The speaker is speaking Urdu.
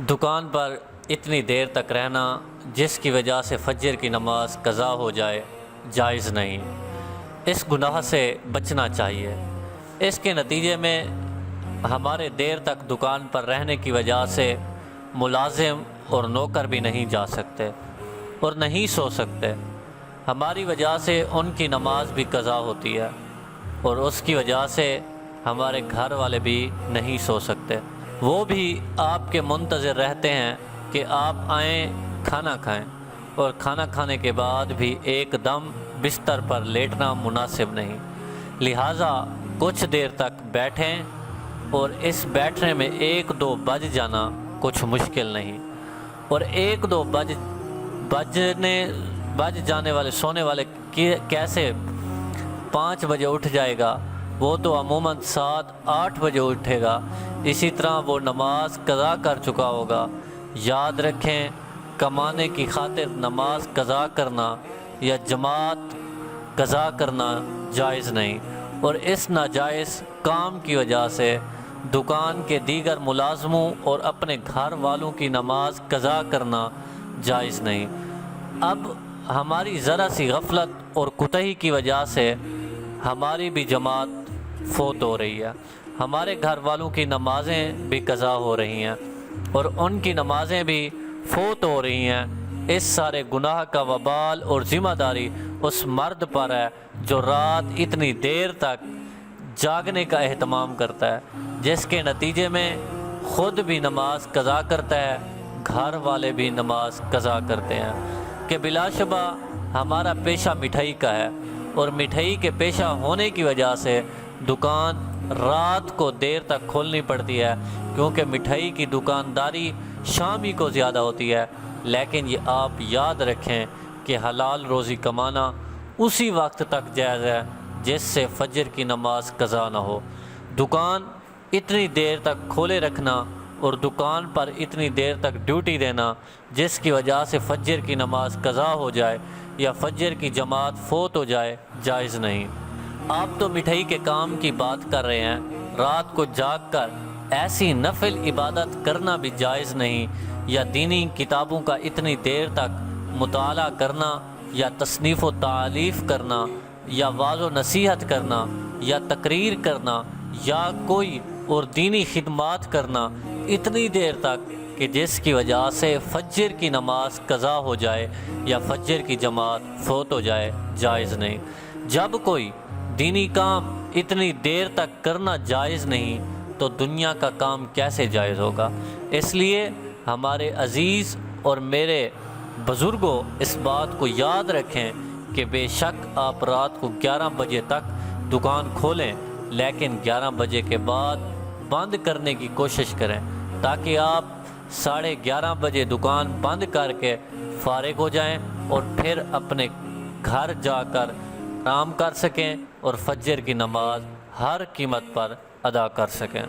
دکان پر اتنی دیر تک رہنا جس کی وجہ سے فجر کی نماز قضا ہو جائے جائز نہیں۔ اس گناہ سے بچنا چاہیے۔ اس کے نتیجے میں ہمارے دیر تک دکان پر رہنے کی وجہ سے ملازم اور نوکر بھی نہیں جا سکتے اور نہیں سو سکتے۔ ہماری وجہ سے ان کی نماز بھی قضا ہوتی ہے اور اس کی وجہ سے ہمارے گھر والے بھی نہیں سو سکتے۔ وہ بھی آپ کے منتظر رہتے ہیں کہ آپ آئیں، کھانا کھائیں، اور کھانا کھانے کے بعد بھی ایک دم بستر پر لیٹنا مناسب نہیں۔ لہٰذا کچھ دیر تک بیٹھیں، اور اس بیٹھنے میں 1-2 بج جانا کچھ مشکل نہیں۔ اور 1-2 بج جانے والے سونے والے کیسے 5 بجے اٹھ جائے گا؟ وہ تو عموماً 7-8 بجے اٹھے گا۔ اسی طرح وہ نماز قضا کر چکا ہوگا۔ یاد رکھیں، کمانے کی خاطر نماز قضا کرنا یا جماعت قضا کرنا جائز نہیں، اور اس ناجائز کام کی وجہ سے دکان کے دیگر ملازموں اور اپنے گھر والوں کی نماز قضا کرنا جائز نہیں۔ اب ہماری ذرا سی غفلت اور کوتاہی کی وجہ سے ہماری بھی جماعت فوت ہو رہی ہے، ہمارے گھر والوں کی نمازیں بھی قضا ہو رہی ہیں اور ان کی نمازیں بھی فوت ہو رہی ہیں۔ اس سارے گناہ کا وبال اور ذمہ داری اس مرد پر ہے جو رات اتنی دیر تک جاگنے کا اہتمام کرتا ہے، جس کے نتیجے میں خود بھی نماز قضا کرتا ہے، گھر والے بھی نماز قضا کرتے ہیں۔ کہ بلا شبہ ہمارا پیشہ مٹھائی کا ہے، اور مٹھائی کے پیشہ ہونے کی وجہ سے دکان رات کو دیر تک کھولنی پڑتی ہے، کیونکہ مٹھائی کی دکانداری شامی کو زیادہ ہوتی ہے۔ لیکن یہ آپ یاد رکھیں کہ حلال روزی کمانا اسی وقت تک جائز ہے جس سے فجر کی نماز قضا نہ ہو۔ دکان اتنی دیر تک کھولے رکھنا اور دکان پر اتنی دیر تک ڈیوٹی دینا جس کی وجہ سے فجر کی نماز قضا ہو جائے یا فجر کی جماعت فوت ہو جائے جائز نہیں۔ آپ تو مٹھائی کے کام کی بات کر رہے ہیں، رات کو جاگ کر ایسی نفل عبادت کرنا بھی جائز نہیں، یا دینی کتابوں کا اتنی دیر تک مطالعہ کرنا یا تصنیف و تالیف کرنا یا وعظ و نصیحت کرنا یا تقریر کرنا یا کوئی اور دینی خدمات کرنا اتنی دیر تک کہ جس کی وجہ سے فجر کی نماز قضا ہو جائے یا فجر کی جماعت فوت ہو جائے جائز نہیں۔ جب کوئی دینی کام اتنی دیر تک کرنا جائز نہیں تو دنیا کا کام کیسے جائز ہوگا؟ اس لیے ہمارے عزیز اور میرے بزرگوں اس بات کو یاد رکھیں کہ بے شک آپ رات کو 11 بجے تک دکان کھولیں، لیکن 11 بجے کے بعد بند کرنے کی کوشش کریں تاکہ آپ 11:30 بجے دکان بند کر کے فارغ ہو جائیں اور پھر اپنے گھر جا کر آرام کر سکیں اور فجر کی نماز ہر قیمت پر ادا کر سکیں۔